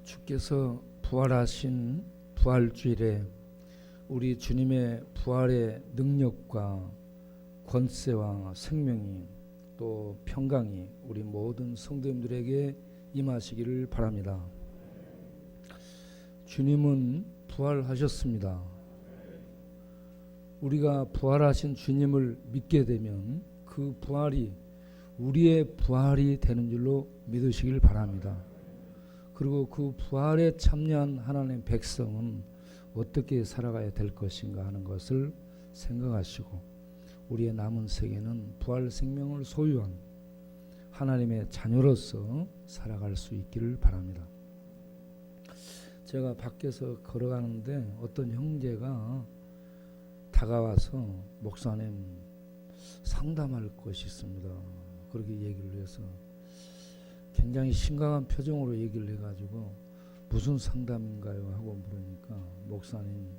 주께서 부활하신 부활주일에 우리 주님의 부활의 능력과 권세와 생명이 또 평강이 우리 모든 성도님들에게 임하시기를 바랍니다. 주님은 부활하셨습니다. 우리가 부활하신 주님을 믿게 되면 그 부활이 우리의 부활이 되는 줄로 믿으시길 바랍니다. 그리고 그 부활에 참여한 하나님의 백성은 어떻게 살아가야 될 것인가 하는 것을 생각하시고 우리의 남은 세계는 부활 생명을 소유한 하나님의 자녀로서 살아갈 수 있기를 바랍니다. 제가 밖에서 걸어가는데 어떤 형제가 다가와서 목사님 상담할 것이 있습니다. 그렇게 얘기를 해서 굉장히 심각한 표정으로 얘기를 해가지고 무슨 상담인가요? 하고 물으니까 목사님,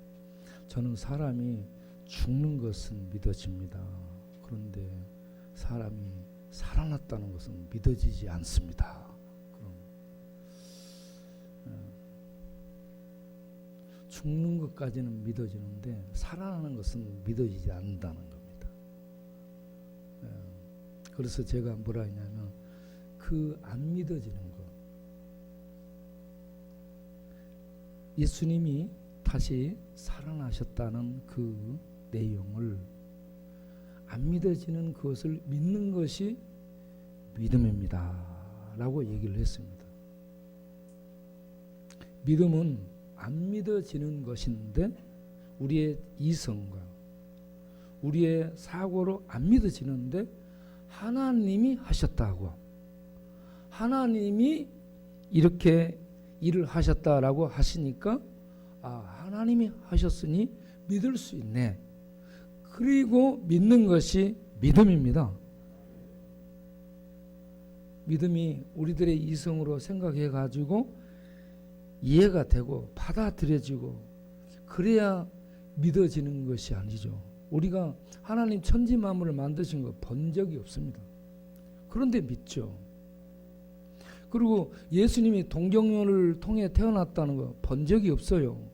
저는 사람이 죽는 것은 믿어집니다. 그런데 사람이 살아났다는 것은 믿어지지 않습니다. 그럼 죽는 것까지는 믿어지는데 살아나는 것은 믿어지지 않는다는 겁니다. 그래서 제가 뭐라 했냐면 그 안 믿어지는 것, 예수님이 다시 살아나셨다는 그 내용을 안 믿어지는 그것을 믿는 것이 믿음입니다 라고 얘기를 했습니다. 믿음은 안 믿어지는 것인데 우리의 이성과 우리의 사고로 안 믿어지는데 하나님이 하셨다고, 하나님이 이렇게 일을 하셨다라고 하시니까 하나님이 하셨으니 믿을 수 있네. 그리고 믿는 것이 믿음입니다. 믿음이 우리들의 이성으로 생각해 가지고 이해가 되고 받아들여지고 그래야 믿어지는 것이 아니죠. 우리가 하나님 천지 만물을 만드신 거 본 적이 없습니다. 그런데 믿죠. 그리고 예수님이 동정녀를 통해 태어났다는 거 본 적이 없어요.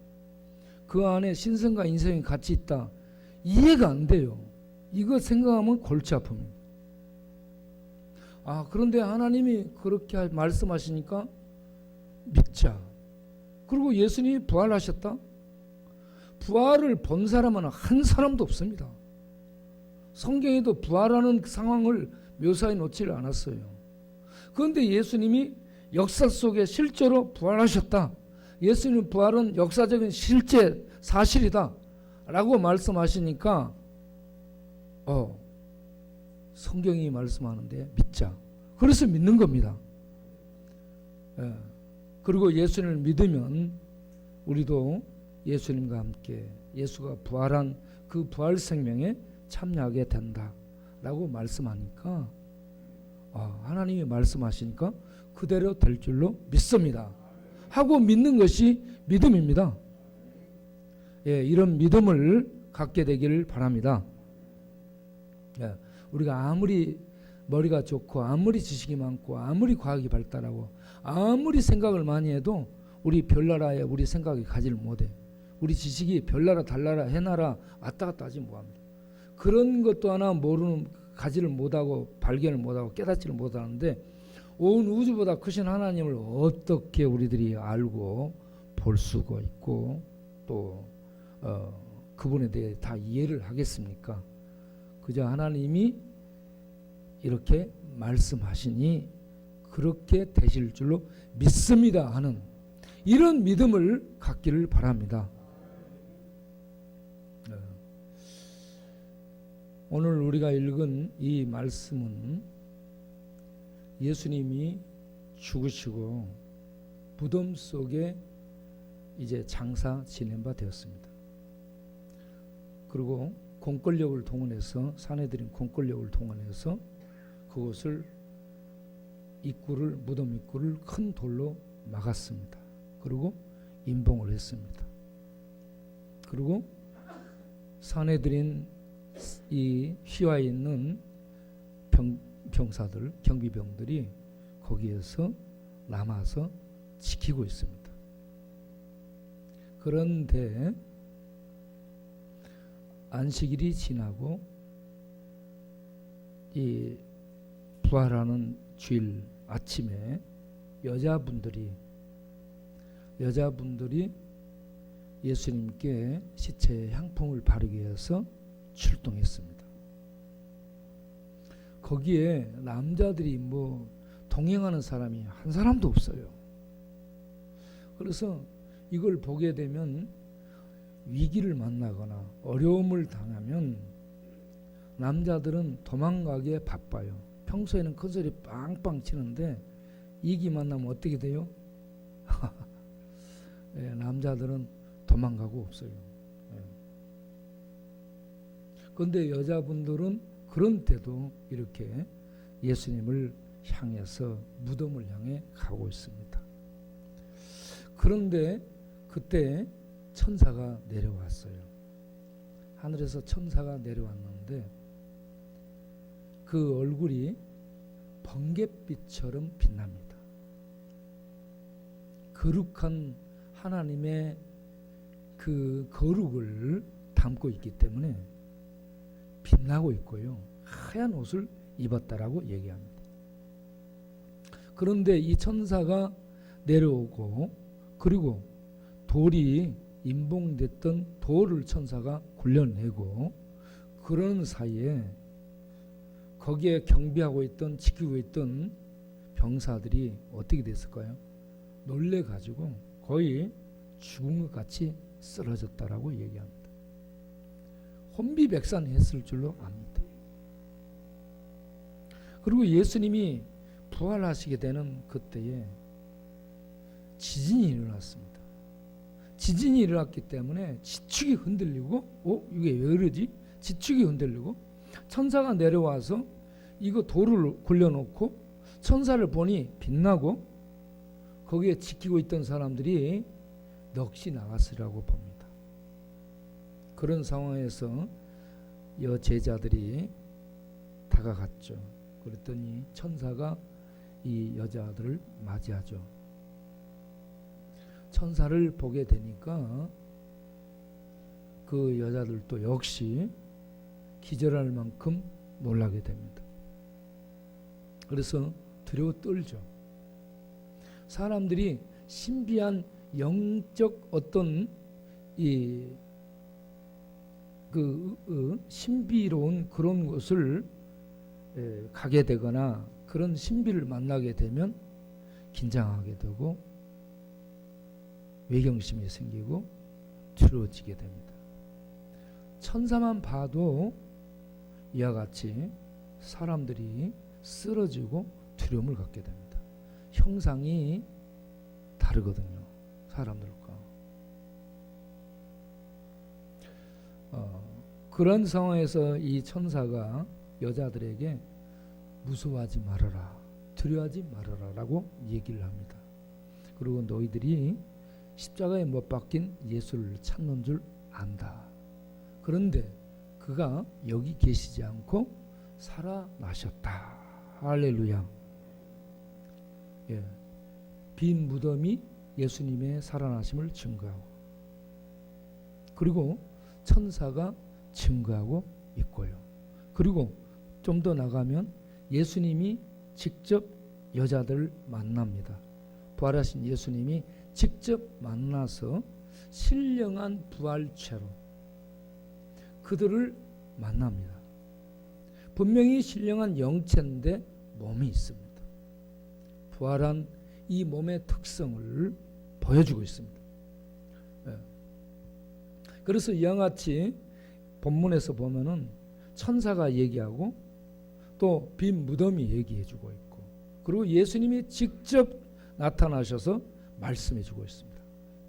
그 안에 신성과 인성이 같이 있다. 이해가 안 돼요. 이거 생각하면 골치 아픕니다. 그런데 하나님이 그렇게 말씀하시니까 믿자. 그리고 예수님이 부활하셨다. 부활을 본 사람은 한 사람도 없습니다. 성경에도 부활하는 상황을 묘사해 놓지를 않았어요. 그런데 예수님이 역사 속에 실제로 부활하셨다. 예수님 부활은 역사적인 실제 사실이다 라고 말씀하시니까 성경이 말씀하는데 믿자. 그래서 믿는 겁니다. 그리고 예수님을 믿으면 우리도 예수님과 함께 예수가 부활한 그 부활 생명에 참여하게 된다 라고 말씀하니까 하나님이 말씀하시니까 그대로 될 줄로 믿습니다 하고 믿는 것이 믿음입니다. 이런 믿음을 갖게 되기를 바랍니다. 우리가 아무리 머리가 좋고 아무리 지식이 많고 아무리 과학이 발달하고 아무리 생각을 많이 해도 우리 별나라에 우리 생각이 가지를 못해. 우리 지식이 별나라 달나라 해나라 왔다 갔다 하지 뭐합니다. 그런 것도 하나 모르는, 가지를 못하고 발견을 못하고 깨닫지를 못하는데 온 우주보다 크신 하나님을 어떻게 우리들이 알고 볼 수가 있고 또 그분에 대해 다 이해를 하겠습니까? 그저 하나님이 이렇게 말씀하시니 그렇게 되실 줄로 믿습니다 하는 이런 믿음을 갖기를 바랍니다. 오늘 우리가 읽은 이 말씀은 예수님이 죽으시고 무덤 속에 이제 장사 지낸 바 되었습니다. 그리고 공권력을 동원해서 사내들인 공권력을 동원해서 그곳을 입구를 무덤 입구를 큰 돌로 막았습니다. 그리고 임봉을 했습니다. 그리고 사내들인 이 휘하에 있는 병사들, 경비병들이 거기에서 남아서 지키고 있습니다. 그런데 안식일이 지나고 이 부활하는 주일 아침에 여자분들이 예수님께 시체에 향품을 바르기 위해서 출동했습니다. 거기에 남자들이 동행하는 사람이 한 사람도 없어요. 그래서 이걸 보게 되면 위기를 만나거나 어려움을 당하면 남자들은 도망가기에 바빠요. 평소에는 큰소리 빵빵 치는데 위기 만나면 어떻게 돼요? 예, 남자들은 도망가고 없어요. 예. 그런데 여자분들은 그런 때도 이렇게 예수님을 향해서 무덤을 향해 가고 있습니다. 그런데 그때 천사가 내려왔어요. 하늘에서 천사가 내려왔는데 그 얼굴이 번갯빛처럼 빛납니다. 거룩한 하나님의 그 거룩을 담고 있기 때문에 빛나고 있고요. 하얀 옷을 입었다라고 얘기합니다. 그런데 이 천사가 내려오고 그리고 돌이 임봉됐던 돌을 천사가 굴려내고 그런 사이에 거기에 경비하고 있던 지키고 있던 병사들이 어떻게 됐을까요? 놀래가지고 거의 죽은 것 같이 쓰러졌다라고 얘기합니다. 혼비백산했을 줄로 압니다. 그리고 예수님이 부활하시게 되는 그때에 지진이 일어났습니다. 지진이 일어났기 때문에 지축이 흔들리고 이게 왜 그러지? 지축이 흔들리고 천사가 내려와서 이거 돌을 굴려놓고 천사를 보니 빛나고 거기에 지키고 있던 사람들이 넋이 나갔으라고 봅니다. 그런 상황에서 여제자들이 다가갔죠. 그랬더니 천사가 이 여자들을 맞이하죠. 천사를 보게 되니까 그 여자들도 역시 기절할 만큼 놀라게 됩니다. 그래서 두려워 떨죠. 사람들이 신비한 영적 어떤 신비로운 그런 곳을 가게 되거나 그런 신비를 만나게 되면 긴장하게 되고 외경심이 생기고 두려워지게 됩니다. 천사만 봐도 이와 같이 사람들이 쓰러지고 두려움을 갖게 됩니다. 형상이 다르거든요. 사람들과. 그런 상황에서 이 천사가 여자들에게 무서워하지 말아라, 두려워하지 말아라 라고 얘기를 합니다. 그리고 너희들이 십자가에 못 박힌 예수를 찾는 줄 안다. 그런데 그가 여기 계시지 않고 살아나셨다. 할렐루야. 예. 빈 무덤이 예수님의 살아나심을 증거하고 그리고 천사가 증거하고 있고요. 그리고 좀 더 나가면 예수님이 직접 여자들을 만납니다. 부활하신 예수님이 직접 만나서 신령한 부활체로 그들을 만납니다. 분명히 신령한 영체인데 몸이 있습니다. 부활한 이 몸의 특성을 보여주고 있습니다. 그래서 이와 같이 본문에서 보면은 천사가 얘기하고 또 빈 무덤이 얘기해주고 있고 그리고 예수님이 직접 나타나셔서 말씀해주고 있습니다.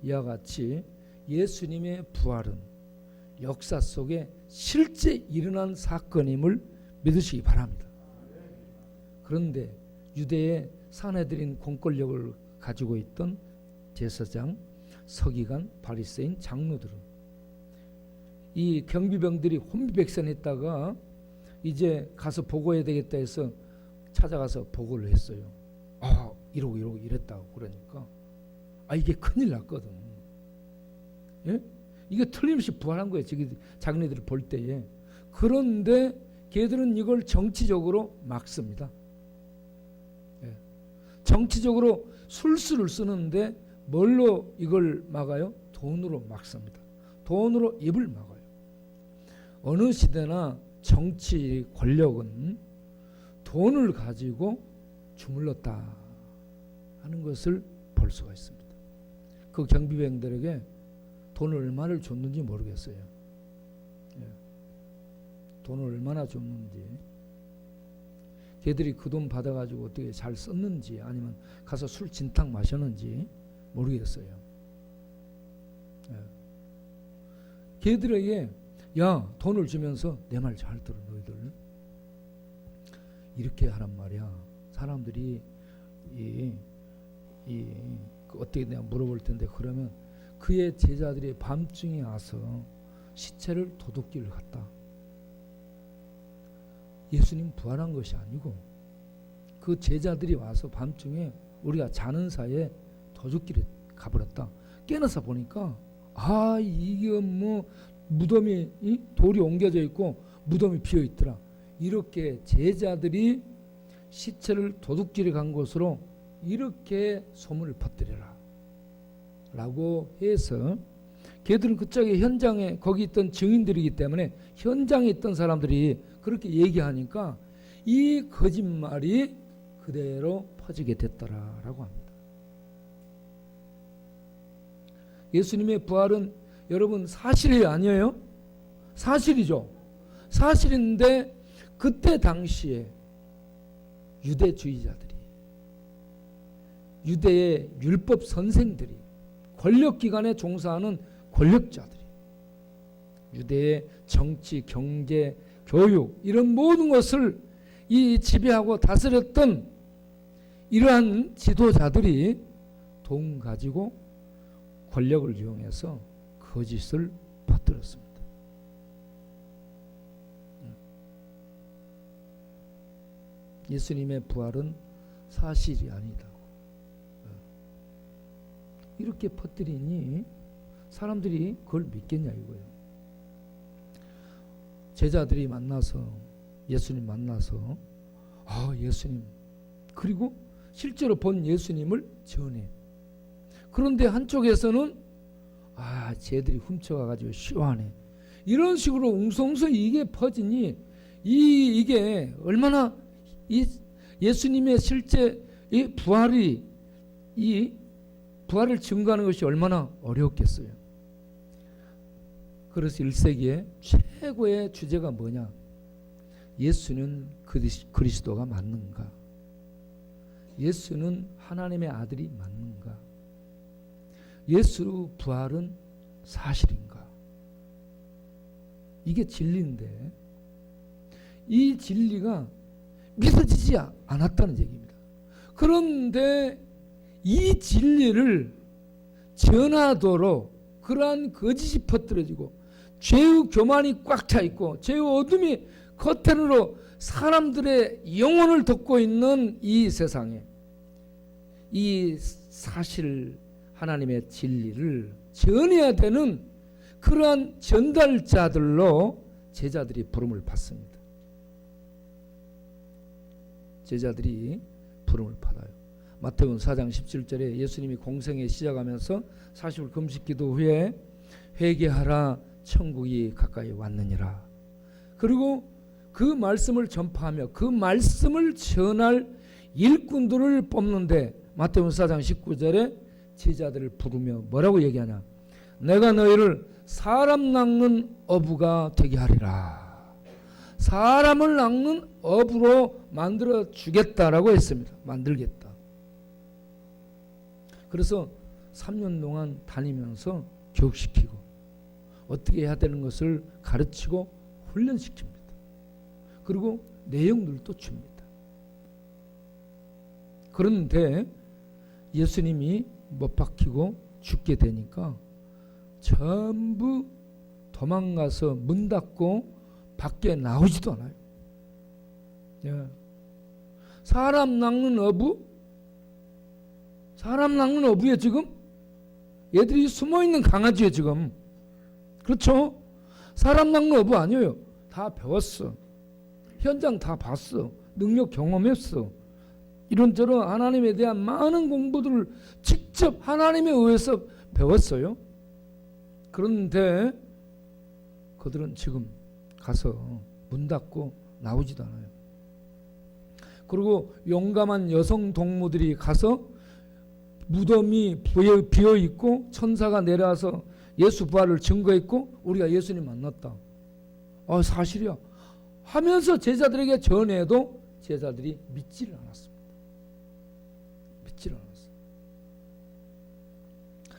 이와 같이 예수님의 부활은 역사 속에 실제 일어난 사건임을 믿으시기 바랍니다. 그런데 유대의 사내들인 공권력을 가지고 있던 제사장, 서기관, 바리새인, 장로들은 이 경비병들이 혼비백산했다가 이제 가서 보고해야 되겠다 해서 찾아가서 보고를 했어요. 이러고 이랬다고 그러니까 이게 큰일 났거든. 예? 이게 틀림없이 부활한 거예요. 자기네들이 볼 때에. 그런데 걔들은 이걸 정치적으로 막습니다. 예. 정치적으로 술수를 쓰는데 뭘로 이걸 막아요? 돈으로 막습니다. 돈으로 입을 막아요. 어느 시대나 정치 권력은 돈을 가지고 주물렀다 하는 것을 볼 수가 있습니다. 그 경비병들에게 돈을 얼마를 줬는지 모르겠어요. 예. 돈을 얼마나 줬는지, 걔들이 그 돈 받아가지고 어떻게 잘 썼는지, 아니면 가서 술 진탕 마셨는지 모르겠어요. 예. 걔들에게 야, 돈을 주면서 내 말 잘 들어, 너희들 이렇게 하란 말이야. 사람들이 어떻게 내가 물어볼 텐데, 그러면 그의 제자들이 밤중에 와서 시체를 도둑질을 갔다. 예수님 부활한 것이 아니고 그 제자들이 와서 밤중에 우리가 자는 사이에 도둑질에 가버렸다. 깨어나서 보니까 이게 뭐 무덤이 돌이 옮겨져 있고 무덤이 비어 있더라. 이렇게 제자들이 시체를 도둑질에 간 곳으로 이렇게 소문을 퍼뜨려라 라고 해서, 걔들은 그쪽에 현장에 거기 있던 증인들이기 때문에 현장에 있던 사람들이 그렇게 얘기하니까 이 거짓말이 그대로 퍼지게 됐더라라고 합니다. 예수님의 부활은 여러분 사실이 아니에요? 사실이죠. 사실인데 그때 당시에 유대주의자들이, 유대의 율법 선생들이, 권력기관에 종사하는 권력자들이, 유대의 정치, 경제, 교육 이런 모든 것을 지배하고 다스렸던 이러한 지도자들이 돈 가지고 권력을 이용해서 거짓을 퍼뜨렸습니다. 예수님의 부활은 사실이 아니다. 이렇게 퍼뜨리니 사람들이 그걸 믿겠냐 이거예요. 제자들이 만나서, 예수님 만나서 예수님, 그리고 실제로 본 예수님을 전해. 그런데 한쪽에서는 쟤들이 훔쳐가가지고 쇼하네, 이런 식으로 웅성웅성 이게 퍼지니 이게 얼마나 예수님의 실제 이 부활을 증거하는 것이 얼마나 어려웠겠어요. 그래서 1세기에 최고의 주제가 뭐냐? 예수는 그리스도가 맞는가? 예수는 하나님의 아들이 맞는가? 예수 부활은 사실인가? 이게 진리인데 이 진리가 믿어지지 않았다는 얘기입니다. 그런데 이 진리를 전하도록 그러한 거짓이 퍼뜨려지고 죄의 교만이 꽉 차 있고 죄의 어둠이 커튼으로 사람들의 영혼을 덮고 있는 이 세상에 이 사실 하나님의 진리를 전해야 되는 그러한 전달자들로 제자들이 부름을 받습니다. 제자들이 부름을 받아요. 마태복음 4장 17절에 예수님이 공생에 시작하면서 40일 금식기도 후에 회개하라, 천국이 가까이 왔느니라. 그리고 그 말씀을 전파하며 그 말씀을 전할 일꾼들을 뽑는데 마태복음 4장 19절에 제자들을 부르며 뭐라고 얘기하냐? 내가 너희를 사람 낚는 어부가 되게 하리라. 사람을 낚는 어부로 만들어 주겠다라고 했습니다. 만들겠다. 그래서 3년 동안 다니면서 교육시키고 어떻게 해야 되는 것을 가르치고 훈련시킵니다. 그리고 내용들도 줍니다. 그런데 예수님이 못 박히고 죽게 되니까 전부 도망가서 문 닫고 밖에 나오지도 않아요. 사람 낚는 어부? 사람 낚는 어부에 지금 얘들이 숨어있는 강아지예요 지금. 그렇죠? 사람 낚는 어부 아니에요. 다 배웠어. 현장 다 봤어. 능력 경험했어. 이런저런 하나님에 대한 많은 공부들을 직접 하나님에 의해서 배웠어요. 그런데 그들은 지금 가서 문 닫고 나오지도 않아요. 그리고 용감한 여성 동무들이 가서 무덤이 비어있고 천사가 내려와서 예수 부활을 증거했고 우리가 예수님 만났다. 사실이야. 하면서 제자들에게 전해도 제자들이 믿지를 않았습니다. 믿지를 않았어요.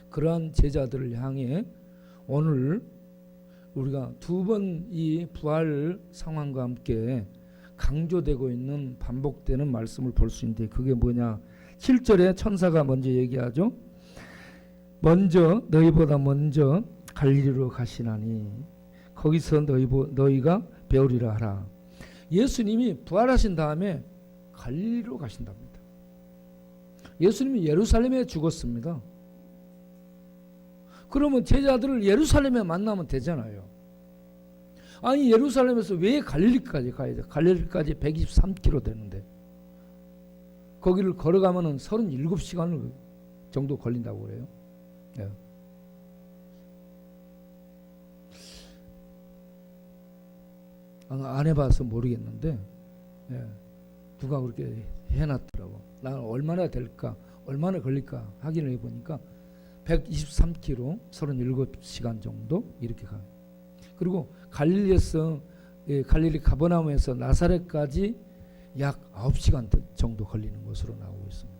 그러한 제자들을 향해 오늘 우리가 두 번 이 부활 상황과 함께 강조되고 있는 반복되는 말씀을 볼 수 있는데 그게 뭐냐? 7절에 천사가 먼저 얘기하죠. 너희보다 먼저 갈릴리로 가시나니 거기서 너희가 배우리라 하라. 예수님이 부활하신 다음에 갈릴리로 가신답니다. 예수님이 예루살렘에 죽었습니다. 그러면 제자들을 예루살렘에 만나면 되잖아요. 아니 예루살렘에서 왜 갈릴리까지 가야 돼? 갈릴리까지 123km 되는데 거기를 걸어가면은 37시간 정도 걸린다고 그래요. 예. 안 해봐서 모르겠는데 누가 그렇게 해놨더라고. 나는 얼마나 될까, 얼마나 걸릴까 확인을 해보니까 123km, 37시간 정도 이렇게 가요. 그리고 갈릴리 가버나움에서 나사렛까지 약 9시간 정도 걸리는 것으로 나오고 있습니다.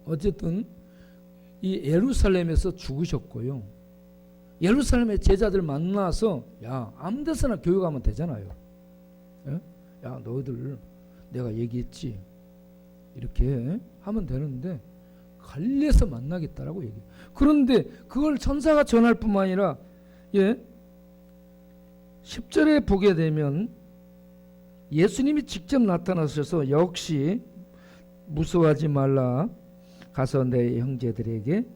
어쨌든 이 예루살렘에서 죽으셨고요. 예루살렘의 제자들 만나서 야 아무 데서나 교육하면 되잖아요. 야 너희들 내가 얘기했지 이렇게 하면 되는데 갈릴리에서 만나겠다라고 얘기해요. 그런데 그걸 천사가 전할 뿐만 아니라 10절에 보게 되면 예수님이 직접 나타나셔서 역시 무서워하지 말라 가서 내 형제들에게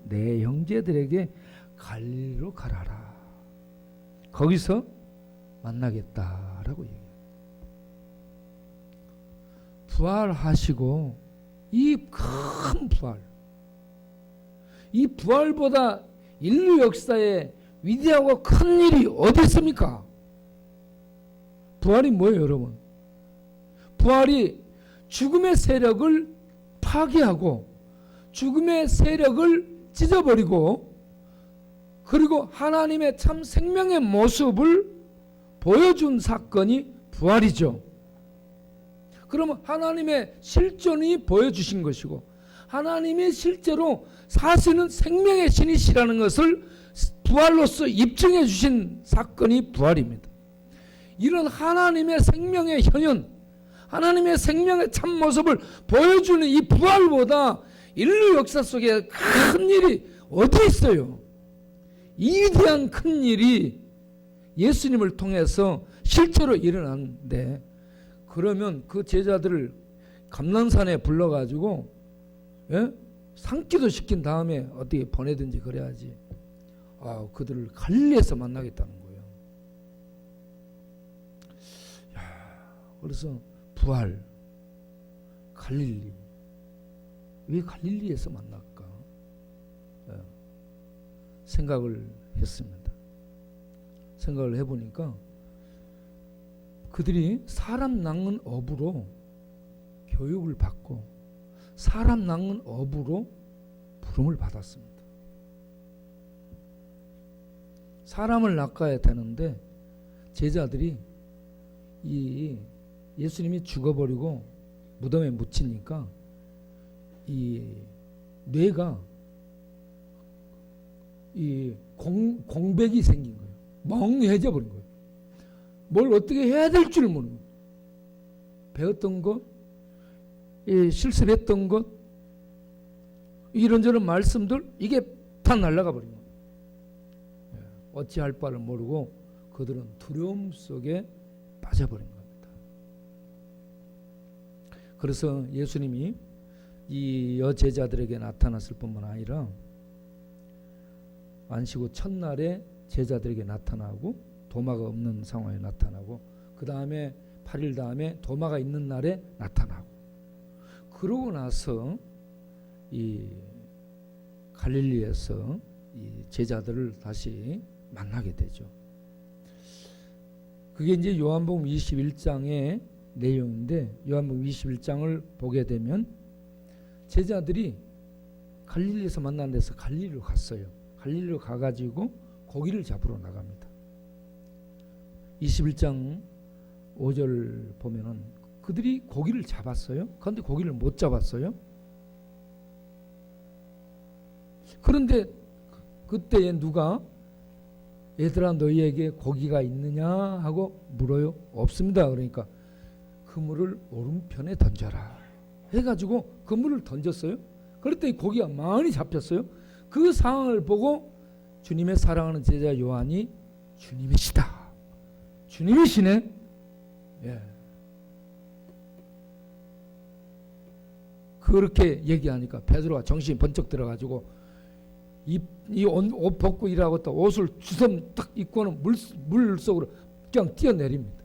갈릴리로 가라라. 거기서 만나겠다라고 얘기해요. 부활하시고 이 큰 부활, 이 부활보다 인류 역사에 위대하고 큰 일이 어디 있습니까? 부활이 뭐예요, 여러분? 부활이 죽음의 세력을 파괴하고 죽음의 세력을 찢어버리고 그리고 하나님의 참 생명의 모습을 보여준 사건이 부활이죠. 그러면 하나님의 실존이 보여주신 것이고 하나님이 실제로 사시는 생명의 신이시라는 것을 부활로서 입증해 주신 사건이 부활입니다. 이런 하나님의 생명의 현현, 하나님의 생명의 참모습을 보여주는 이 부활보다 인류 역사 속에 큰 일이 어디 있어요? 이 위대한 큰 일이 예수님을 통해서 실제로 일어났는데 그러면 그 제자들을 감난산에 불러가지고 상기도 시킨 다음에 어떻게 보내든지 그래야지. 그들을 갈릴리에서 만나겠다는 거예요. 그래서 부활, 갈릴리. 왜 갈릴리에서 만날까? 생각을 했습니다. 생각을 해보니까 그들이 사람 낚는 어부로 교육을 받고 사람 낚는 어부로 부름을 받았습니다. 사람을 낚아야 되는데 제자들이 이 예수님이 죽어버리고 무덤에 묻히니까 이 뇌가 이 공백이 생긴 거예요. 멍해져 버린 거예요. 뭘 어떻게 해야 될 줄 모르는 거예요. 배웠던 것, 실습했던 것, 이런저런 말씀들 이게 다 날아가 버린 거예요. 어찌할 바를 모르고 그들은 두려움 속에 빠져버린 겁니다. 그래서 예수님이 이 여제자들에게 나타났을 뿐만 아니라 안식 후 첫날에 제자들에게 나타나고 도마가 없는 상황에 나타나고 그 다음에 8일 다음에 도마가 있는 날에 나타나고 그러고 나서 이 갈릴리에서 이 제자들을 다시 만나게 되죠. 그게 이제 요한복음 21장의 내용인데 요한복음 21장을 보게 되면 제자들이 갈릴리에서 만난 데서 갈릴리로 갔어요. 갈릴리로 가가지고 고기를 잡으러 나갑니다. 21장 5절 보면은 그들이 고기를 잡았어요. 그런데 고기를 못 잡았어요. 그런데 그때에 누가 얘들아 너희에게 고기가 있느냐 하고 물어요. 없습니다. 그러니까 그물을 오른편에 던져라 해가지고 그물을 던졌어요. 그랬더니 고기가 많이 잡혔어요. 그 상황을 보고 주님의 사랑하는 제자 요한이 주님이시다. 주님이시네. 예. 그렇게 얘기하니까 베드로가 정신이 번쩍 들어가지고 이 옷 벗고 일하고 또 옷을 주섬 딱 입고는 물 속으로 그냥 뛰어내립니다.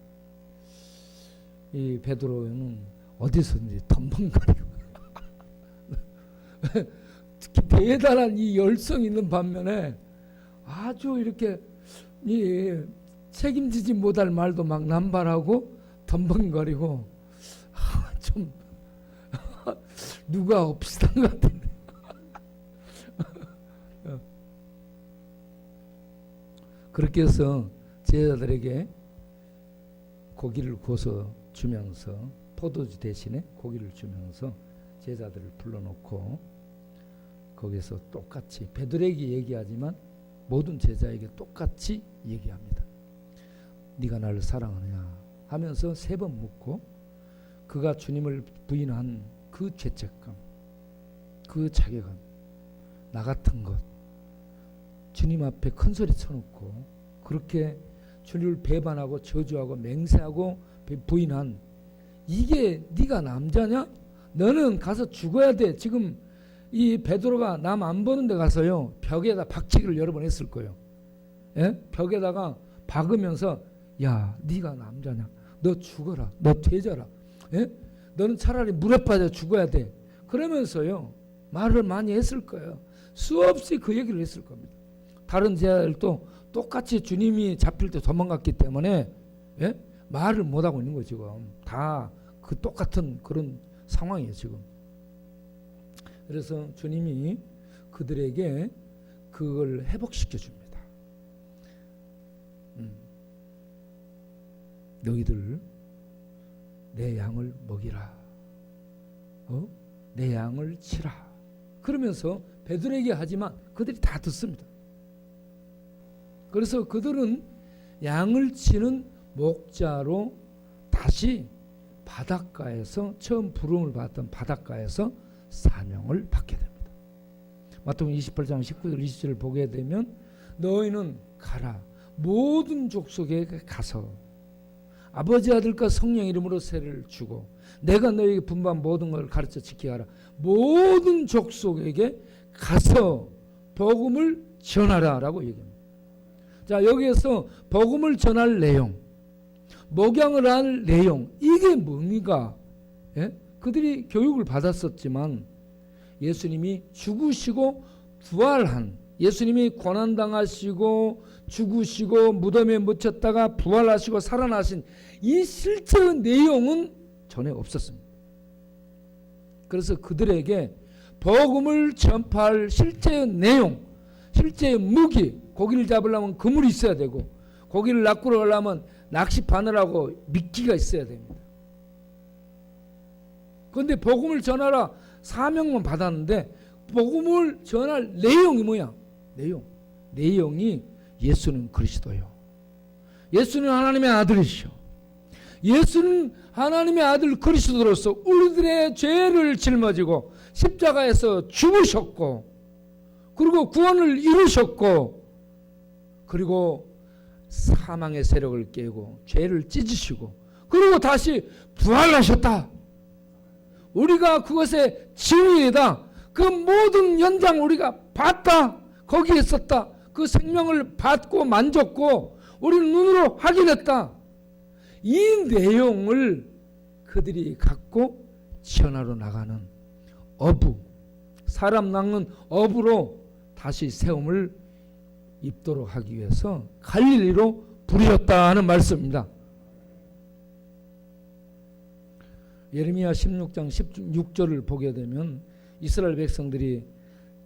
이 베드로는 어디서든지 덤벙거리고 특히 대단한 이 열성 있는 반면에 아주 이렇게 이 책임지지 못할 말도 막 남발하고 덤벙거리고 좀 누가 없이단 것 같은데 그렇게 해서 제자들에게 고기를 구워서 주면서 포도주 대신에 고기를 주면서 제자들을 불러놓고 거기서 똑같이 베드로에게 얘기하지만 모든 제자에게 똑같이 얘기합니다. 네가 나를 사랑하느냐 하면서 3번 묻고 그가 주님을 부인한 그 죄책감, 그 자괴감, 나 같은 것 주님 앞에 큰 소리 쳐놓고 그렇게 주님을 배반하고 저주하고 맹세하고 부인한 이게 네가 남자냐? 너는 가서 죽어야 돼. 지금 이 베드로가 남 안 보는 데 가서요 벽에다 박치기를 여러 번 했을 거예요. 예? 벽에다가 박으면서 야 네가 남자냐? 너 죽어라. 너 죄자라. 예? 너는 차라리 물에 빠져 죽어야 돼. 그러면서요 말을 많이 했을 거예요. 수없이 그 얘기를 했을 겁니다. 다른 제자들도 똑같이 주님이 잡힐 때 도망갔기 때문에 예? 말을 못하고 있는 거예요. 지금 다 그 똑같은 그런 상황이에요. 지금. 그래서 주님이 그들에게 그걸 회복시켜 줍니다. 너희들 내 양을 먹이라. 내 양을 치라. 그러면서 베드로에게 하지만 그들이 다 듣습니다. 그래서 그들은 양을 치는 목자로 다시 바닷가에서 처음 부름을 받았던 바닷가에서 사명을 받게 됩니다. 마태복음 28장 19절 20절을 보게 되면 너희는 가라 모든 족속에 가서 아버지 아들과 성령 이름으로 세례를 주고 내가 너희에게 분부한 모든 걸 가르쳐 지키게 하라. 모든 족속에게 가서 복음을 전하라 라고 얘기합니다. 자 여기에서 복음을 전할 내용 목양을 할 내용 이게 뭡니까? 예? 그들이 교육을 받았었지만 예수님이 죽으시고 부활한 예수님이 고난당하시고 죽으시고 무덤에 묻혔다가 부활하시고 살아나신 이 실제의 내용은 전에 없었습니다. 그래서 그들에게 복음을 전파할 실제의 내용 실제의 무기 고기를 잡으려면 그물이 있어야 되고 고기를 낚으러 가려면 낚시 바늘하고 미끼가 있어야 됩니다. 그런데 복음을 전하라 사명만 받았는데 복음을 전할 내용이 뭐야? 내용이 예수는 그리스도요. 예수는 하나님의 아들이시오. 예수는 하나님의 아들 그리스도로서 우리들의 죄를 짊어지고 십자가에서 죽으셨고 그리고 구원을 이루셨고 그리고 사망의 세력을 깨고 죄를 찢으시고 그리고 다시 부활하셨다. 우리가 그것의 증인이다. 그 모든 현장 우리가 봤다. 거기에 있었다. 그 생명을 받고 만졌고 우리는 눈으로 확인했다. 이 내용을 그들이 갖고 전하러 나가는 어부, 사람 낚는 어부로 다시 세움을 입도록 하기 위해서 갈릴리로 부르셨다 하는 말씀입니다. 예레미야 16장 16절을 보게 되면 이스라엘 백성들이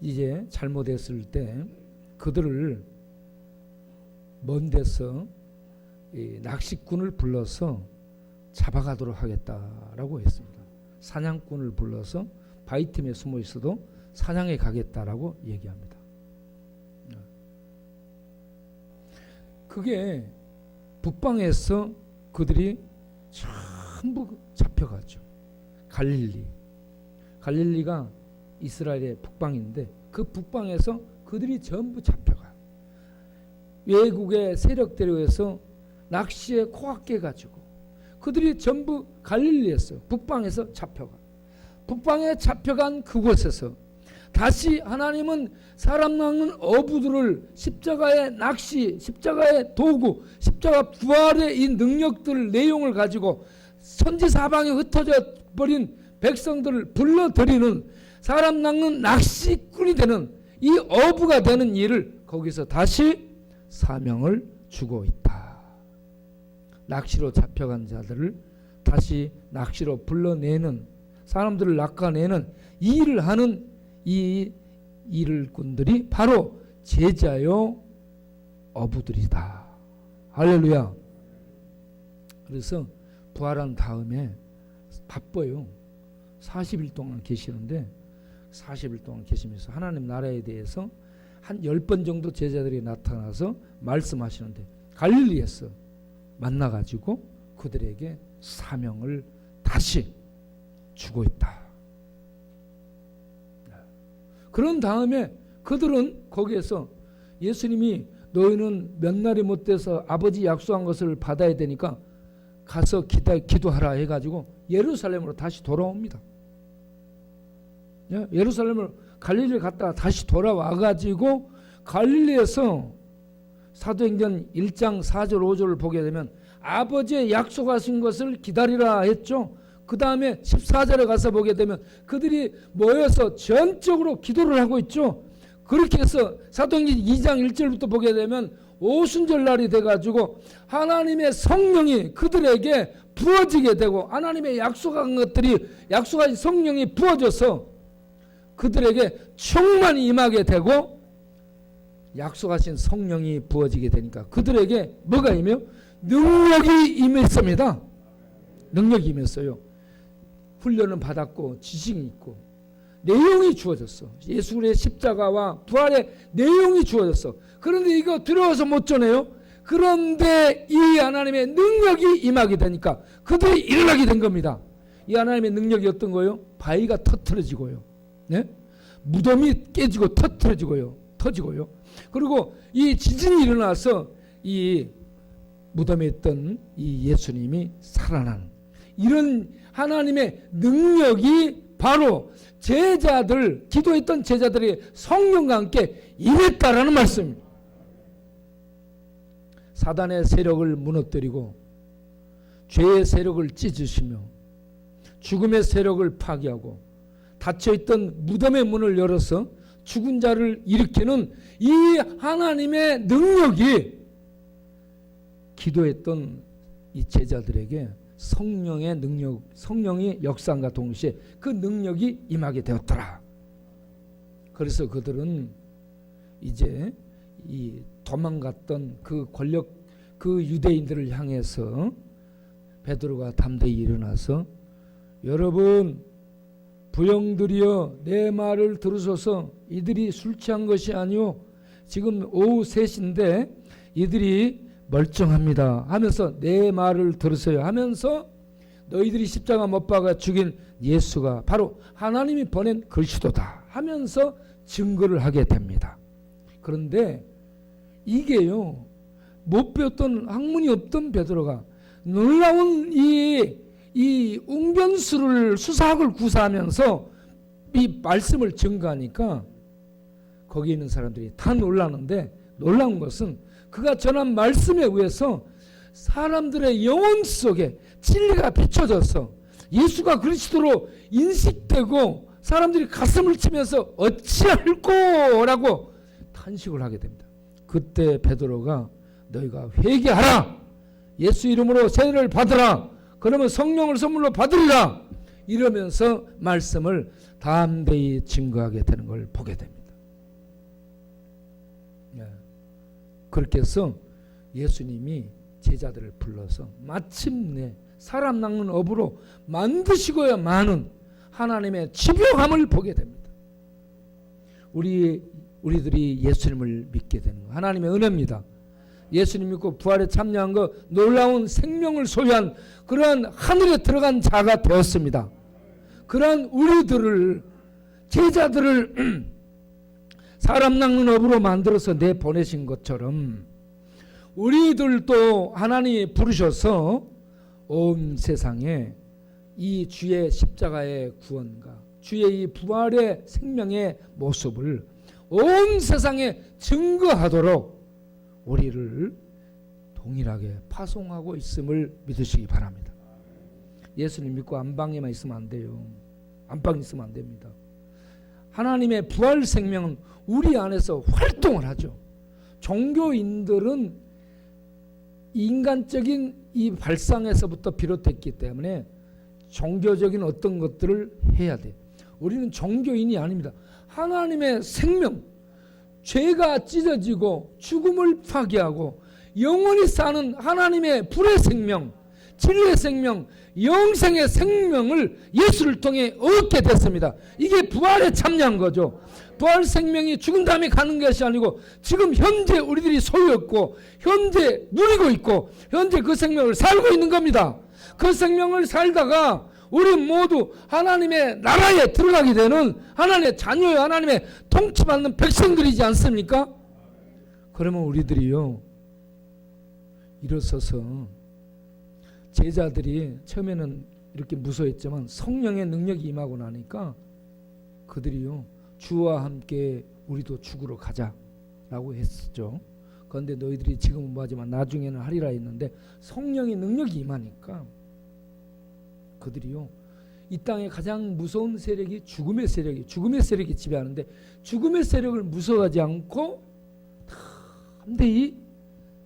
이제 잘못했을 때 그들을 먼 데서 낚시꾼을 불러서 잡아가도록 하겠다라고 했습니다. 사냥꾼을 불러서 바위 틈에 숨어 있어도 사냥에 가겠다라고 얘기합니다. 그게 북방에서 그들이 전부 잡혀가죠. 갈릴리가 이스라엘의 북방인데 그 북방에서 그들이 전부 잡혀가요. 외국의 세력들에 의해서 낚시에 코앞게 가지고 그들이 전부 갈릴리에서 북방에서 잡혀가. 북방에 잡혀간 그곳에서 다시 하나님은 사람 낚는 어부들을 십자가의 낚시, 십자가의 도구, 십자가 부활의 이 능력들 내용을 가지고 천지사방에 흩어져 버린 백성들을 불러들이는 사람 낚는 낚시꾼이 되는 이 어부가 되는 일을 거기서 다시 사명을 주고 있다. 낚시로 잡혀간 자들을 다시 낚시로 불러내는, 사람들을 낚아내는 이 일을 하는 이 일꾼들이 바로 제자요 어부들이다. 할렐루야. 그래서 부활한 다음에 바빠요. 40일 동안 계시는데 40일 동안 계시면서 하나님 나라에 대해서 한 10번 정도 제자들이 나타나서 말씀하시는데 갈릴리에서 만나가지고 그들에게 사명을 다시 주고 있다. 그런 다음에 그들은 거기에서 예수님이 너희는 몇 날이 못 돼서 아버지 약속한 것을 받아야 되니까 가서 기도하라 해가지고 예루살렘으로 다시 돌아옵니다. 예루살렘을 갈릴리를 갔다가 다시 돌아와가지고 갈릴리에서 사도행전 1장 4절 5절을 보게 되면 아버지의 약속하신 것을 기다리라 했죠. 그 다음에 14절에 가서 보게 되면 그들이 모여서 전적으로 기도를 하고 있죠. 그렇게 해서 사도행전 2장 1절부터 보게 되면 오순절 날이 돼가지고 하나님의 성령이 그들에게 부어지게 되고 하나님의 약속한 것들이 약속하신 성령이 부어져서 그들에게 충만히 임하게 되고 약속하신 성령이 부어지게 되니까 그들에게 뭐가 임해요? 능력이 임했습니다. 능력이 임했어요. 훈련은 받았고 지식이 있고 내용이 주어졌어. 예수의 십자가와 부활의 내용이 주어졌어. 그런데 이거 두려워서 못 전해요. 그런데 이 하나님의 능력이 임하게 되니까 그들이 일어나게 된 겁니다. 이 하나님의 능력이 어떤 거예요? 바위가 터트려지고요. 네? 무덤이 깨지고 터지고요. 그리고 이 지진이 일어나서 이 무덤에 있던 이 예수님이 살아난 이런 하나님의 능력이 바로 제자들, 기도했던 제자들이 성령과 함께 임했다라는 말씀입니다. 사단의 세력을 무너뜨리고 죄의 세력을 찢으시며 죽음의 세력을 파괴하고 닫혀있던 무덤의 문을 열어서 죽은 자를 일으키는 이 하나님의 능력이 기도했던 이 제자들에게 성령의 능력, 성령이 역사함과 동시에 그 능력이 임하게 되었더라. 그래서 그들은 이제 이 도망갔던 그 권력, 그 유대인들을 향해서 베드로가 담대히 일어나서 여러분 부형들이여 내 말을 들으소서. 이들이 술 취한 것이 아니오. 지금 오후 3시인데 이들이 멀쩡합니다 하면서 내 말을 들으세요 하면서 너희들이 십자가 못 박아 죽인 예수가 바로 하나님이 보낸 그리스도다 하면서 증거를 하게 됩니다. 그런데 이게요, 못 배웠던 학문이 없던 베드로가 놀라운 이 이 웅변수를 수사학을 구사하면서 이 말씀을 증거하니까 거기 있는 사람들이 다 놀라는데, 놀라운 것은 그가 전한 말씀에 의해서 사람들의 영혼 속에 진리가 비춰져서 예수가 그리스도로 인식되고 사람들이 가슴을 치면서 어찌할꼬라고 탄식을 하게 됩니다. 그때 베드로가 너희가 회개하라, 예수 이름으로 세례를 받으라, 그러면 성령을 선물로 받으리라, 이러면서 말씀을 담대히 증거하게 되는 걸 보게 됩니다. 그렇게 해서 예수님이 제자들을 불러서 마침내 사람 낚는 업으로 만드시고야 마는 하나님의 집요함을 보게 됩니다. 우리들이 예수님을 믿게 되는 거 하나님의 은혜입니다. 예수님 믿고 부활에 참여한 거 놀라운 생명을 소유한 그러한 하늘에 들어간 자가 되었습니다. 그러한 우리들을, 제자들을 사람 낚는 업으로 만들어서 내보내신 것처럼 우리들도 하나님이 부르셔서 온 세상에 이 주의 십자가의 구원과 주의 이 부활의 생명의 모습을 온 세상에 증거하도록 우리를 동일하게 파송하고 있음을 믿으시기 바랍니다. 예수님 믿고 안방에만 있으면 안 돼요. 안방에 있으면 안 됩니다. 하나님의 부활 생명은 우리 안에서 활동을 하죠. 종교인들은 인간적인 이 발상에서부터 비롯됐기 때문에 종교적인 어떤 것들을 해야 돼. 우리는 종교인이 아닙니다. 하나님의 생명, 죄가 찢어지고 죽음을 파괴하고 영원히 사는 하나님의 불의 생명, 진리의 생명, 영생의 생명을 예수를 통해 얻게 됐습니다. 이게 부활에 참여한 거죠. 부활 생명이 죽은 다음에 가는 것이 아니고 지금 현재 우리들이 소유했고 현재 누리고 있고 현재 그 생명을 살고 있는 겁니다. 그 생명을 살다가 우리 모두 하나님의 나라에 들어가게 되는 하나님의 자녀요, 하나님의 통치받는 백성들이지 않습니까? 그러면 우리들이요, 일어서서 제자들이 처음에는 이렇게 무서워했지만 성령의 능력이 임하고 나니까 그들이요, 주와 함께 우리도 죽으러 가자라고 했었죠. 그런데 너희들이 지금은 뭐하지만 나중에는 하리라 했는데 성령의 능력이 임하니까 그들이요, 이 땅의 가장 무서운 세력이 죽음의 세력이 지배하는데 죽음의 세력을 무서워하지 않고 담대히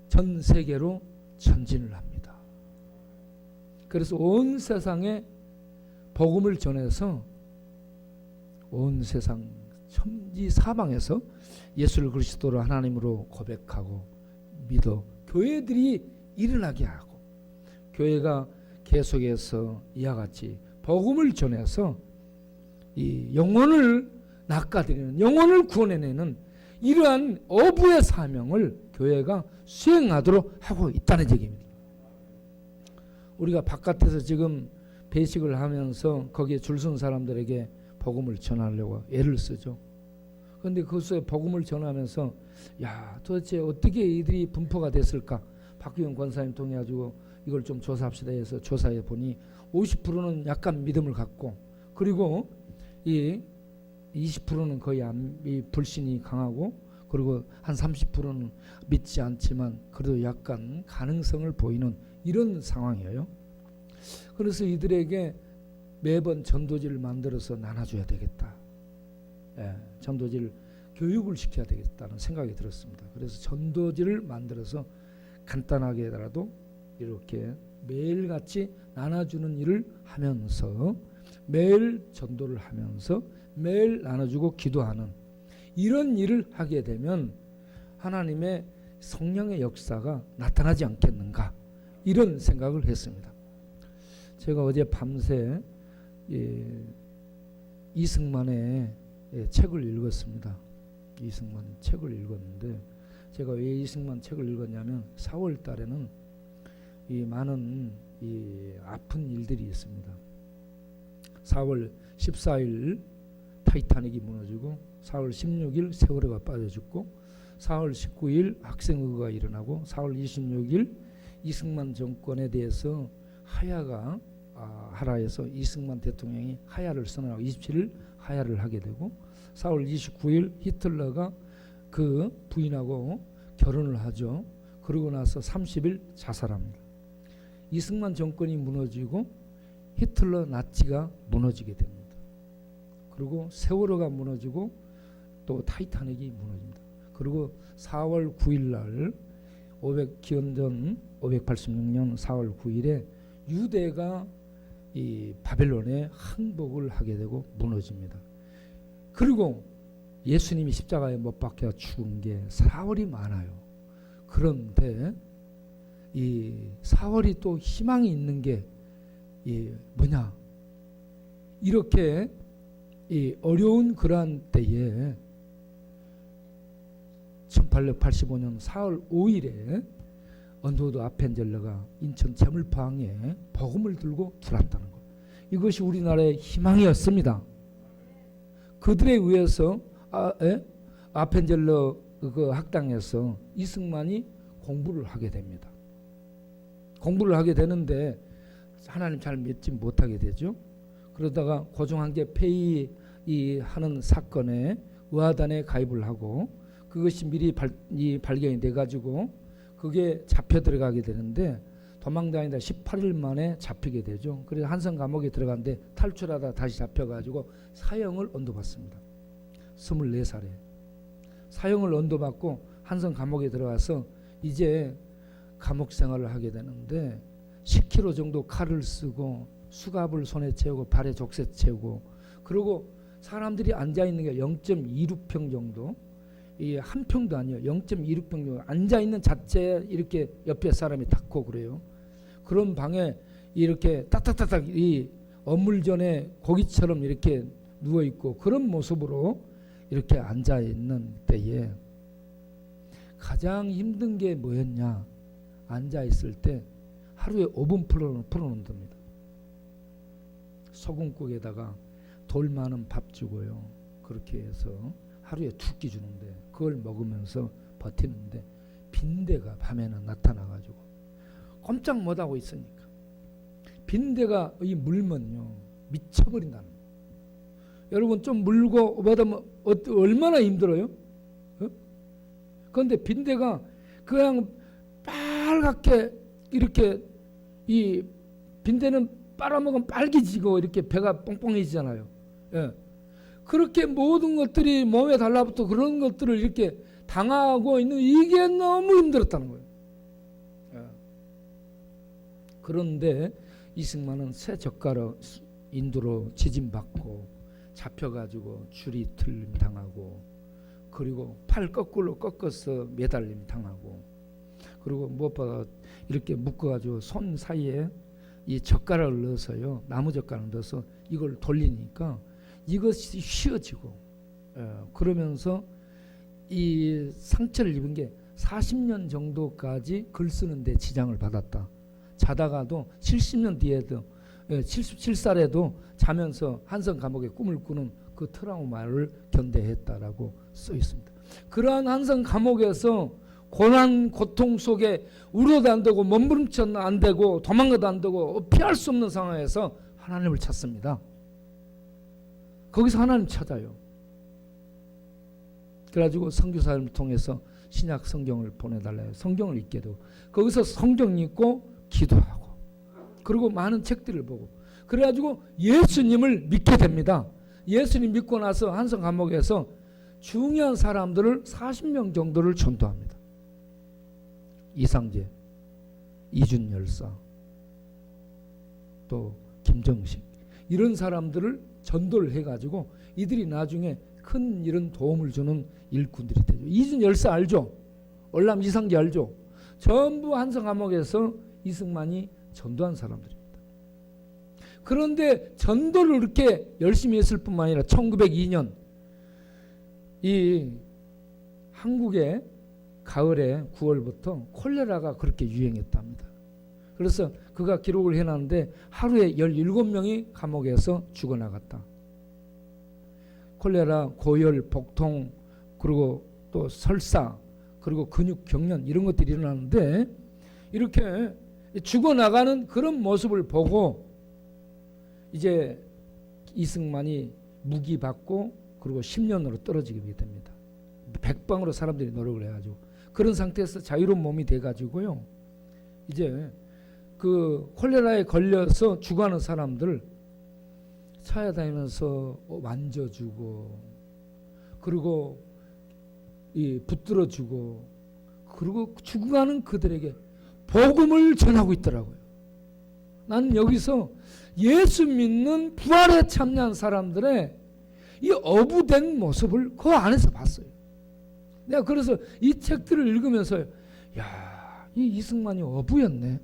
전 세계로 전진을 합니다. 그래서 온 세상에 복음을 전해서 온 세상 천지 사방에서 예수를 그리스도로 하나님으로 고백하고 믿어 교회들이 일어나게 하고 교회가 계속해서 이와 같이 복음을 전해서 이 영혼을 낚아들이는, 영혼을 구원해내는 이러한 어부의 사명을 교회가 수행하도록 하고 있다는 얘기입니다. 우리가 바깥에서 지금 배식을 하면서 거기에 줄 선 사람들에게 복음을 전하려고 애를 쓰죠. 그런데 그것에 복음을 전하면서 야, 도대체 어떻게 이들이 분포가 됐을까? 박규영 권사님 통해 가지고 이걸 좀 조사합시다 해서 조사해 보니 50%는 약간 믿음을 갖고, 그리고 이 20%는 거의 이 불신이 강하고, 그리고 한 30%는 믿지 않지만 그래도 약간 가능성을 보이는 이런 상황이에요. 그래서 이들에게 매번 전도지를 만들어서 나눠줘야 되겠다. 전도지를 교육을 시켜야 되겠다는 생각이 들었습니다. 그래서 전도지를 만들어서 간단하게라도 이렇게 매일같이 나눠주는 일을 하면서 매일 전도를 하면서 매일 나눠주고 기도하는 이런 일을 하게 되면 하나님의 성령의 역사가 나타나지 않겠는가, 이런 생각을 했습니다. 제가 어제 밤새 이승만의 책을 읽었습니다. 이승만 책을 읽었는데 제가 왜 이승만 책을 읽었냐면 4월 달에는 이 많은 이 아픈 일들이 있습니다. 4월 14일 타이타닉이 무너지고 4월 16일 세월호가 빠져 죽고 4월 19일 학생의거가 일어나고 4월 26일 이승만 정권에 대해서 하야가 하라에서 이승만 대통령이 하야를 선언하고 27일 하야를 하게 되고 4월 29일 히틀러가 그 부인하고 결혼을 하죠. 그러고 나서 30일 자살합니다. 이승만 정권이 무너지고 히틀러 나치가 무너지게 됩니다. 그리고 세월호가 무너지고 또 타이타닉이 무너집니다. 그리고 4월 9일 날 기원전 586년 4월 9일에 유대가 이 바벨론에 항복을 하게 되고 무너집니다. 그리고 예수님이 십자가에 못 박혀 죽은 게 4월이 많아요. 그런데 이 4월이 또 희망이 있는 게 뭐냐? 이렇게 이 어려운 그러한 때에 1885년 4월 5일에 언더우드 아펜젤러가 인천 제물방에 복음을 들고 들어왔다는 것. 이것이 우리나라의 희망이었습니다. 그들에 의해서 아펜젤러 그 학당에서 이승만이 공부를 하게 됩니다. 공부를 하게 되는데 하나님 잘 믿지 못하게 되죠. 그러다가 고종한계 폐위하는 사건에 의화단에 가입을 하고 그것이 미리 발견이 돼가지고 그게 잡혀 들어가게 되는데 도망다니다 18일 만에 잡히게 되죠. 그래서 한성 감옥에 들어갔는데 탈출하다 다시 잡혀가지고 사형을 언도받습니다. 24살에 사형을 언도받고 한성 감옥에 들어가서 이제 감옥 생활을 하게 되는데 10kg 정도 칼을 쓰고 수갑을 손에 채우고 발에 족쇄 채우고 그리고 사람들이 앉아있는 게 0.26평 정도 이 한 평도 아니에요. 0.26평 정도 앉아있는 자체에 이렇게 옆에 사람이 닿고 그래요. 그런 방에 이렇게 따닥따닥 이 어물전에 고기처럼 이렇게 누워있고 그런 모습으로 이렇게 앉아있는 때에 가장 힘든 게 뭐였냐? 앉아있을 때 하루에 5분 풀어놓는답니다. 소금국에다가 돌 많은 밥 주고요. 그렇게 해서 하루에 2끼 주는데 그걸 먹으면서 버티는데 빈대가 밤에는 나타나가지고 꼼짝 못하고 있으니까 빈대가 이 물면요 미쳐버린다는 거예요. 여러분 좀 물고 받으면 얼마나 힘들어요? 그런데 빈대가 그냥 빨갛게 이렇게 이 빈대는 빨아먹으면 빨개지고 이렇게 배가 뽕뽕해지잖아요. 예. 그렇게 모든 것들이 몸에 달라붙어 그런 것들을 이렇게 당하고 있는 이게 너무 힘들었다는 거예요. 예. 그런데 이승만은 새 젓가락 인도로 지진받고 잡혀가지고 줄이 틀림 당하고 그리고 팔 거꾸로 꺾어서 매달림 당하고 그리고 무엇보다 이렇게 묶어가지고 손 사이에 이 젓가락을 넣어서요 나무 젓가락을 넣어서 이걸 돌리니까 이것이 휘어지고 그러면서 이 상처를 입은 게 40년 정도까지 글 쓰는데 지장을 받았다. 자다가도 70년 뒤에도 77살에도 자면서 한성 감옥에 꿈을 꾸는 그 트라우마를 견뎌했다라고 써 있습니다. 그러한 한성 감옥에서 고난 고통 속에 울어도 안 되고 몸부림쳐도 안 되고 도망가도 안 되고 피할 수 없는 상황에서 하나님을 찾습니다. 거기서 하나님 찾아요. 그래가지고 선교사를 통해서 신약 성경을 보내달라요. 성경을 읽게 되고 거기서 성경 읽고 기도하고 그리고 많은 책들을 보고 그래가지고 예수님을 믿게 됩니다. 예수님 믿고 나서 한성 감옥에서 중요한 사람들을 40명 정도를 전도합니다. 이상재, 이준 열사, 또 김정식 이런 사람들을 전도를 해가지고 이들이 나중에 큰 이런 도움을 주는 일꾼들이 되죠. 이준 열사 알죠? 월남 이상재 알죠? 전부 한성 감옥에서 이승만이 전도한 사람들입니다. 그런데 전도를 그렇게 열심히 했을 뿐만 아니라 1902년 이 한국의 가을에 9월부터 콜레라가 그렇게 유행했답니다. 그래서 그가 기록을 해놨는데 하루에 17명이 감옥에서 죽어나갔다. 콜레라, 고열, 복통 그리고 또 설사 그리고 근육 경련 이런 것들이 일어나는데 이렇게 죽어나가는 그런 모습을 보고 이제 이승만이 무기 받고 그리고 10년으로 떨어지게 됩니다. 백방으로 사람들이 노력을 해가지고 그런 상태에서 자유로운 몸이 돼가지고요. 이제 그 콜레라에 걸려서 죽어가는 사람들 찾아다니면서 만져주고 그리고 붙들어주고 그리고 죽어가는 그들에게 복음을 전하고 있더라고요. 나는 여기서 예수 믿는 부활에 참여한 사람들의 이 어부된 모습을 그 안에서 봤어요. 내가 그래서 이 책들을 읽으면서 야, 이 이승만이 어부였네.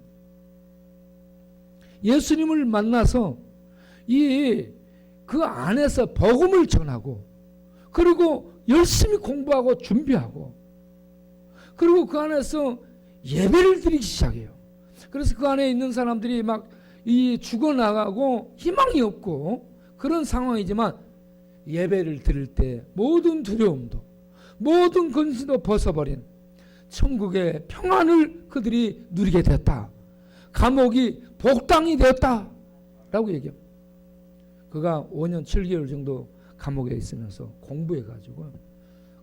예수님을 만나서 그 안에서 복음을 전하고 그리고 열심히 공부하고 준비하고 그리고 그 안에서 예배를 드리기 시작해요. 그래서 그 안에 있는 사람들이 막 죽어나가고 희망이 없고 그런 상황이지만 예배를 드릴 때 모든 두려움도 모든 근심도 벗어버린 천국의 평안을 그들이 누리게 되었다. 감옥이 복당이 되었다 라고 얘기해요. 그가 5년 7개월 정도 감옥에 있으면서 공부해가지고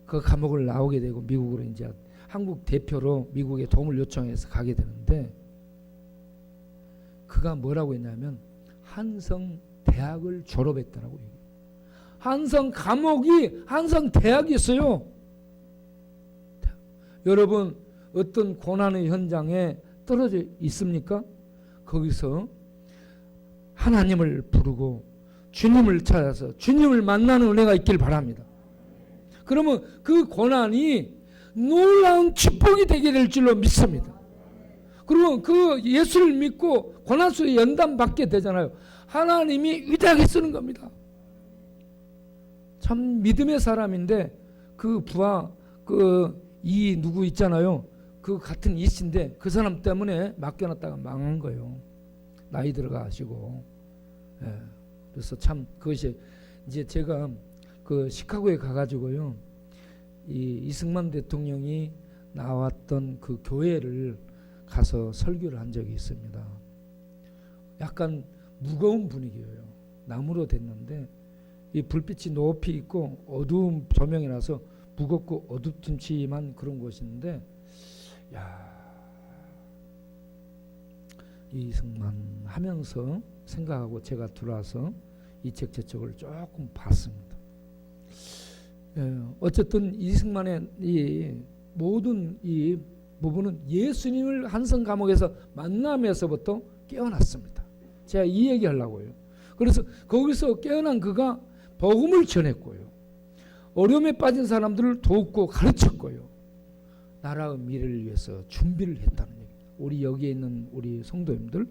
그 감옥을 나오게 되고 미국으로 이제 한국 대표로 미국에 도움을 요청해서 가게 되는데 그가 뭐라고 했냐면 한성 대학을 졸업했다라고 얘기해요. 한성 감옥이 한성 대학이었어요. 여러분 어떤 고난의 현장에 떨어져 있습니까? 거기서 하나님을 부르고 주님을 찾아서 주님을 만나는 은혜가 있길 바랍니다. 그러면 그 고난이 놀라운 축복이 되게 될 줄로 믿습니다. 그리고 그 예수를 믿고 고난 속에 연단 받게 되잖아요. 하나님이 위대하게 쓰는 겁니다. 참 믿음의 사람인데 그 부하 이 누구 있잖아요. 그 같은 이씨인데 그 사람 때문에 맡겨놨다가 망한 거예요. 나이 들어가시고. 예. 그래서 참 그것이 이제 제가 그 시카고에 가가지고요. 이승만 대통령이 나왔던 그 교회를 가서 설교를 한 적이 있습니다. 약간 무거운 분위기예요. 나무로 됐는데 이 불빛이 높이 있고 어두운 조명이 나서 무겁고 어둡침침한 그런 곳인데 야, 이승만 하면서 생각하고 제가 들어와서 이 책 저책을 조금 봤습니다. 어쨌든 이승만의 이 모든 이 부분은 예수님을 한성 감옥에서 만나면서부터 깨어났습니다. 제가 이 얘기하려고요. 그래서 거기서 깨어난 그가 복음을 전했고요. 어려움에 빠진 사람들을 돕고 가르쳤고요. 나라의 미래를 위해서 준비를 했다는 얘기입니다. 우리 여기에 있는 우리 성도님들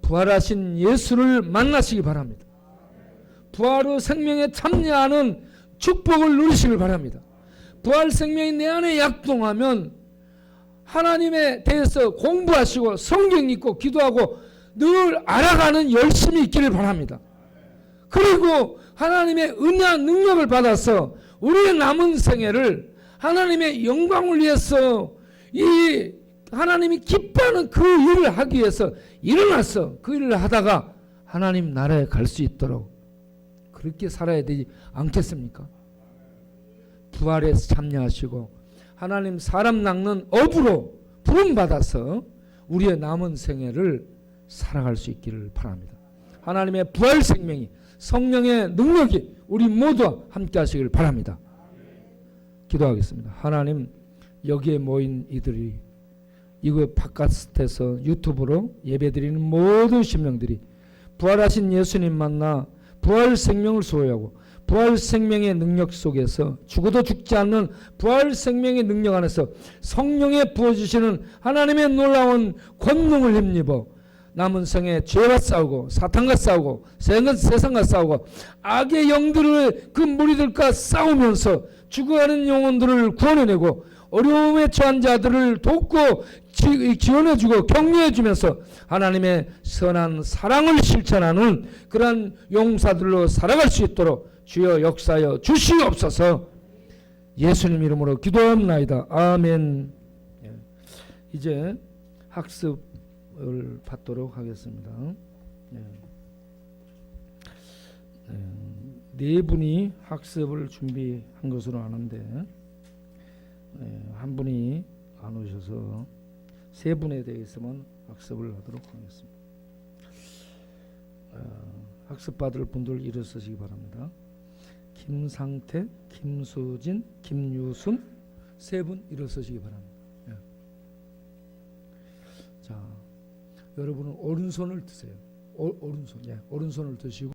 부활하신 예수를 만나시기 바랍니다. 부활의 생명에 참여하는 축복을 누리시길 바랍니다. 부활 생명이 내 안에 약동하면 하나님에 대해서 공부하시고 성경 읽고 기도하고 늘 알아가는 열심이 있기를 바랍니다. 그리고 하나님의 은혜와 능력을 받아서 우리의 남은 생애를 하나님의 영광을 위해서 이 하나님이 기뻐하는 그 일을 하기 위해서 일어나서 그 일을 하다가 하나님 나라에 갈 수 있도록 그렇게 살아야 되지 않겠습니까? 부활에 참여하시고 하나님 사람 낚는 업으로 부름받아서 우리의 남은 생애를 살아갈 수 있기를 바랍니다. 하나님의 부활 생명이 성령의 능력이 우리 모두와 함께 하시길 바랍니다. 기도하겠습니다. 하나님 여기에 모인 이들이 이거 바깥에서 유튜브로 예배드리는 모든 심령들이 부활하신 예수님 만나 부활 생명을 소유하고 부활 생명의 능력 속에서 죽어도 죽지 않는 부활 생명의 능력 안에서 성령에 부어주시는 하나님의 놀라운 권능을 힘입어 남은 생에 죄와 싸우고 사탄과 싸우고 세상과 싸우고 악의 영들을 그 무리들과 싸우면서 죽어가는 영혼들을 구원해내고 어려움에 처한 자들을 돕고 지원해주고 격려해주면서 하나님의 선한 사랑을 실천하는 그러한 용사들로 살아갈 수 있도록 주여 역사하여 주시옵소서. 예수님 이름으로 기도합나이다. 아멘. 이제 학습을 받도록 하겠습니다. 네 분이 학습을 준비한 것으로 아는데 한 분이 안 오셔서 세 분에 대해서만 학습을 하도록 하겠습니다. 학습받을 분들 일어서시기 바랍니다. 김상태, 김수진, 김유순 세 분 일어서시기 바랍니다. 자, 여러분은 오른손을 드세요. 오른손, 오른손을 드시고